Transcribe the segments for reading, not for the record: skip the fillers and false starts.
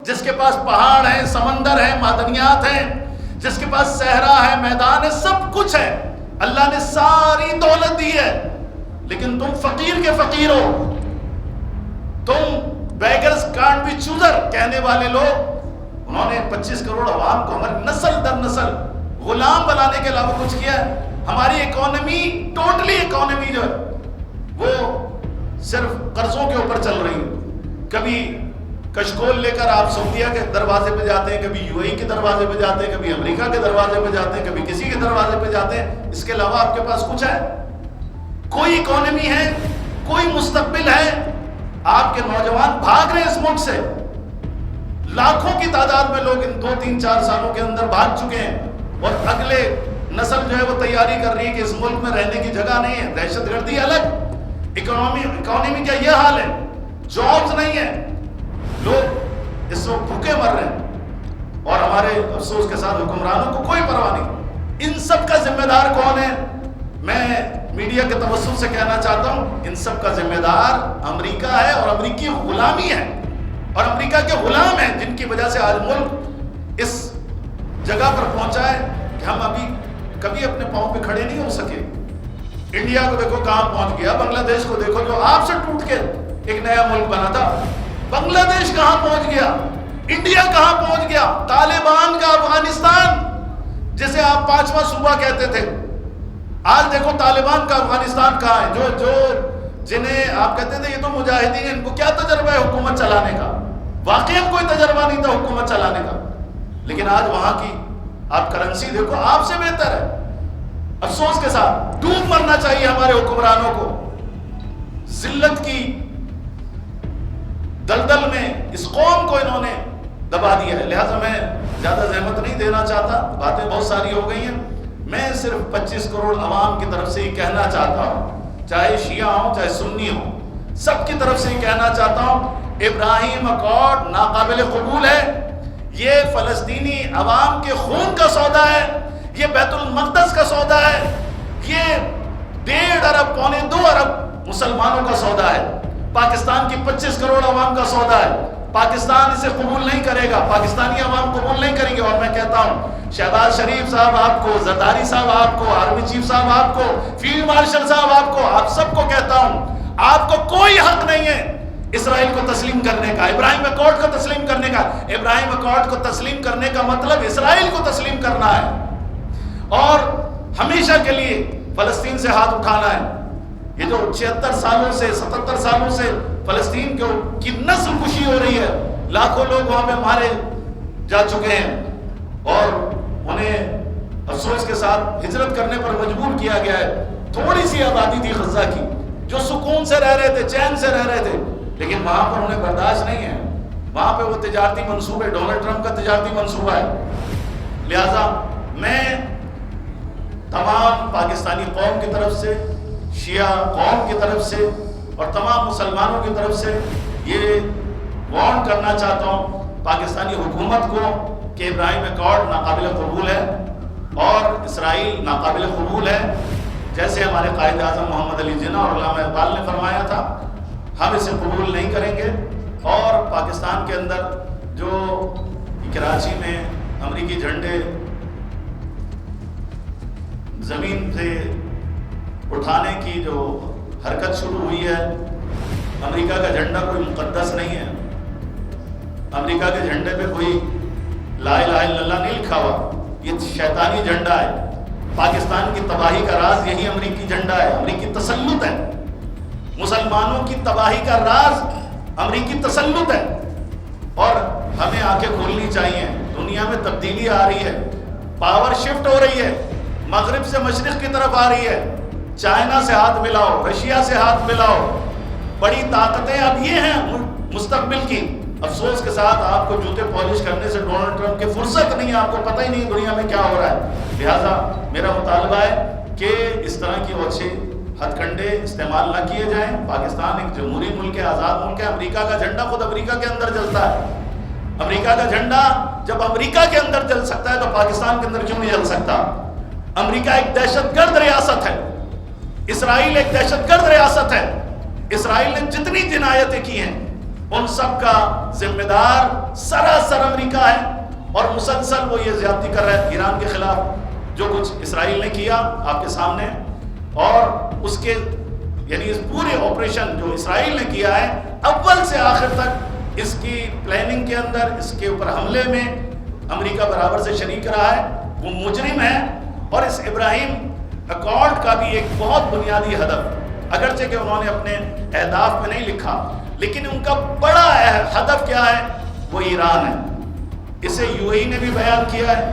جس کے پاس پہاڑ ہیں، سمندر ہیں، معدنیات ہیں، جس کے پاس صحرا ہے، میدان ہے، سب کچھ ہے، اللہ نے ساری دولت دی ہے، لیکن تم فقیر کے فقیر ہو. تم بیگرز کانٹ بی چوزر کہنے والے لوگ. انہوں نے 25 کروڑ عوام کو ہماری نسل در نسل غلام بنانے کے علاوہ کچھ کیا ہے؟ ہماری اکانومی، ٹوٹلی اکانومی جو ہے وہ صرف قرضوں کے اوپر چل رہی ہے. کبھی کشکول لے کر آپ سعودیہ کے دروازے پہ جاتے ہیں، کبھی یو اے کے دروازے پہ جاتے ہیں، کبھی امریکہ کے دروازے پہ جاتے ہیں، کبھی کسی کے دروازے پہ جاتے ہیں. اس کے علاوہ آپ کے پاس کچھ ہے؟ کوئی اکانومی ہے؟ کوئی مستقبل ہے؟ آپ کے نوجوان بھاگ رہے ہیں اس ملک سے. لاکھوں کی تعداد میں لوگ ان 2-3-4 سالوں کے اندر بھاگ چکے ہیں، اور اگلے نسل جو ہے وہ تیاری کر رہی ہے کہ اس ملک میں رہنے کی جگہ نہیں ہے. دہشت گردی الگ، اکانومی کا یہ حال ہے، جابز نہیں ہے، لوگ اس وقت بھوکے مر رہے ہیں، اور ہمارے افسوس کے ساتھ حکمرانوں کو کوئی پرواہ نہیں. ان سب کا ذمہ دار کون ہے؟ میں میڈیا کے توسط سے کہنا چاہتا ہوں، ان سب کا ذمہ دار امریکہ ہے، اور امریکی غلامی ہے، اور امریکہ کے غلام ہیں، جن کی وجہ سے آج ملک اس جگہ پر پہنچا ہے کہ ہم ابھی کبھی اپنے پاؤں پہ کھڑے نہیں ہو سکے. انڈیا کو دیکھو کہاں پہنچ گیا، بنگلہ دیش کو دیکھو جو آپ سے ٹوٹ کے ایک نیا ملک بنا تھا، بنگلہ دیش کہاں پہنچ گیا، انڈیا کہاں پہنچ گیا. طالبان کا افغانستان جسے آپ 5واں صوبہ کہتے تھے، آج دیکھو طالبان کا افغانستان کہاں ہے. جو جنہیں آپ کہتے تھے یہ تو مجاہدین ہیں، ان کو کیا تجربہ ہے حکومت چلانے کا؟ واقعی کوئی تجربہ نہیں تھا حکومت چلانے کا، لیکن آج وہاں کی آپ کرنسی دیکھو آپ سے بہتر ہے. افسوس کے ساتھ ڈوب مرنا چاہیے ہمارے حکمرانوں کو. ذلت کی دلدل میں اس قوم کو انہوں نے دبا دیا ہے. لہٰذا میں زیادہ زحمت نہیں دینا چاہتا، باتیں بہت ساری ہو گئی ہیں. میں صرف 25 کروڑ عوام کی طرف سے یہ کہنا چاہتا ہوں، چاہے شیعہ ہوں چاہے سنی ہوں، سب کی طرف سے یہ کہنا چاہتا ہوں، ابراہیم اکارڈ ناقابل قبول ہے. یہ فلسطینی عوام کے خون کا سودا ہے، یہ بیت المقدس کا سودا ہے، یہ 1.5 ارب 1.25 ارب مسلمانوں کا سودا ہے، پاکستان کی 25 کروڑ عوام کا سودا ہے. پاکستان اسے قبول نہیں کرے گا، پاکستانی عوام قبول نہیں کریں گے. اور میں کہتا ہوں شہباز شریف صاحب آپ کو، زرداری صاحب آپ کو، آرمی چیف صاحب آپ کو، فیلڈ مارشل صاحب آپ کو، آپ سب کو کہتا ہوں آپ کو کوئی حق نہیں ہے اسرائیل کو تسلیم کرنے کا، ابراہیم اکارڈ کو تسلیم کرنے کا. ابراہیم اکارڈ کو تسلیم کرنے کا مطلب اسرائیل کو تسلیم کرنا ہے، اور ہمیشہ کے لیے فلسطین سے ہاتھ اٹھانا ہے. یہ جو 76 سالوں سے 77 سالوں سے فلسطین کی نسل کشی ہو رہی ہے، لاکھوں لوگ وہاں پہ مارے جا چکے ہیں، اور انہیں افسوس کے ساتھ ہجرت کرنے پر مجبور کیا گیا ہے. تھوڑی سی آبادی تھی غزہ کی جو سکون سے رہ رہے تھے، چین سے رہ رہے تھے، لیکن وہاں پر انہیں برداشت نہیں ہے. وہاں پہ وہ تجارتی منصوبے، ڈونلڈ ٹرمپ کا تجارتی منصوبہ ہے. لہٰذا میں تمام پاکستانی قوم کی طرف سے، شیعہ قوم کی طرف سے، اور تمام مسلمانوں کی طرف سے یہ وارن کرنا چاہتا ہوں پاکستانی حکومت کو کہ ابراہیم اکارڈ ناقابل قبول ہے اور اسرائیل ناقابل قبول ہے. جیسے ہمارے قائد اعظم محمد علی جناح اور علامہ اقبال نے فرمایا تھا، ہم اسے قبول نہیں کریں گے. اور پاکستان کے اندر جو کراچی میں امریکی جھنڈے زمین سے اٹھانے کی جو حرکت شروع ہوئی ہے، امریکہ کا جھنڈا کوئی مقدس نہیں ہے. امریکہ کے جھنڈے پہ کوئی لا الہ الا اللہ نہیں لکھا ہوا، یہ شیطانی جھنڈا ہے. پاکستان کی تباہی کا راز یہی امریکی جھنڈا ہے، امریکی تسلط ہے. مسلمانوں کی تباہی کا راز امریکی تسلط ہے. اور ہمیں آنکھیں کھولنی چاہیے. دنیا میں تبدیلی آ رہی ہے، پاور شفٹ ہو رہی ہے، مغرب سے مشرق کی طرف آ رہی ہے. چائنا سے ہاتھ ملاؤ، رشیا سے ہاتھ ملاؤ. بڑی طاقتیں اب یہ ہیں مستقبل کی. افسوس کے ساتھ آپ کو جوتے پالش کرنے سے ڈونلڈ ٹرمپ کی فرصت نہیں ہے، آپ کو پتہ ہی نہیں دنیا میں کیا ہو رہا ہے. لہٰذا میرا مطالبہ ہے کہ اس طرح کی اچھے ہتھ کنڈے استعمال نہ کیے جائیں. پاکستان ایک جمہوری ملک ہے، آزاد ملک ہے. امریکہ کا جھنڈا خود امریکہ کے اندر جلتا ہے. امریکہ کا جھنڈا جب امریکہ کے اندر جل سکتا ہے تو پاکستان کے اندر کیوں نہیں جل سکتا؟ امریکہ ایک دہشت گرد ریاست ہے، اسرائیل ایک دہشت گرد ریاست ہے. اسرائیل نے جتنی جنایتیں کی ہیں ان سب کا ذمہ دار سر امریکہ ہے اور مسلسل وہ یہ زیادتی کر رہا ہے ایران کے خلاف. جو کچھ اسرائیل نے کیا آپ کے سامنے، اور اس کے یعنی اس پورے آپریشن جو اسرائیل نے کیا ہے اول سے آخر تک، اس کی پلاننگ کے اندر، اس کے اوپر حملے میں امریکہ برابر سے شریک رہا ہے. وہ مجرم ہے. اور اس ابراہیم اکارڈ کا بھی ایک بہت بنیادی ہدف، اگرچہ کہ انہوں نے اپنے اہداف میں نہیں لکھا، لیکن ان کا بڑا ہدف کیا ہے؟ وہ ایران ہے. اسے یو اے ای نے بھی بیان کیا ہے،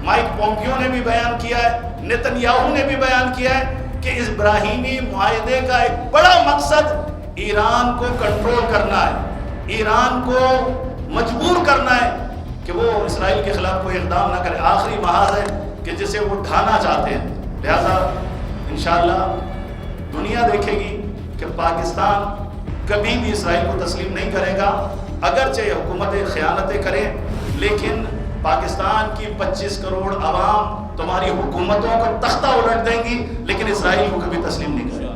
مائک پومپیو نے بھی بیان کیا ہے، نیتن یاہو نے بھی بیان کیا ہے کہ اس ابراہیمی معاہدے کا ایک بڑا مقصد ایران کو کنٹرول کرنا ہے، ایران کو مجبور کرنا ہے کہ وہ اسرائیل کے خلاف کوئی اقدام نہ کرے. آخری محاذ ہے کہ جسے وہ ڈھانا چاہتے ہیں. لہذا انشاءاللہ دنیا دیکھے گی کہ پاکستان کبھی بھی اسرائیل کو تسلیم نہیں کرے گا، اگرچہ حکومتیں خیانتیں کریں، لیکن پاکستان کی 25 کروڑ عوام تمہاری حکومتوں کو تختہ الٹ دیں گی، لیکن اسرائیل کو کبھی تسلیم نہیں کرے گا.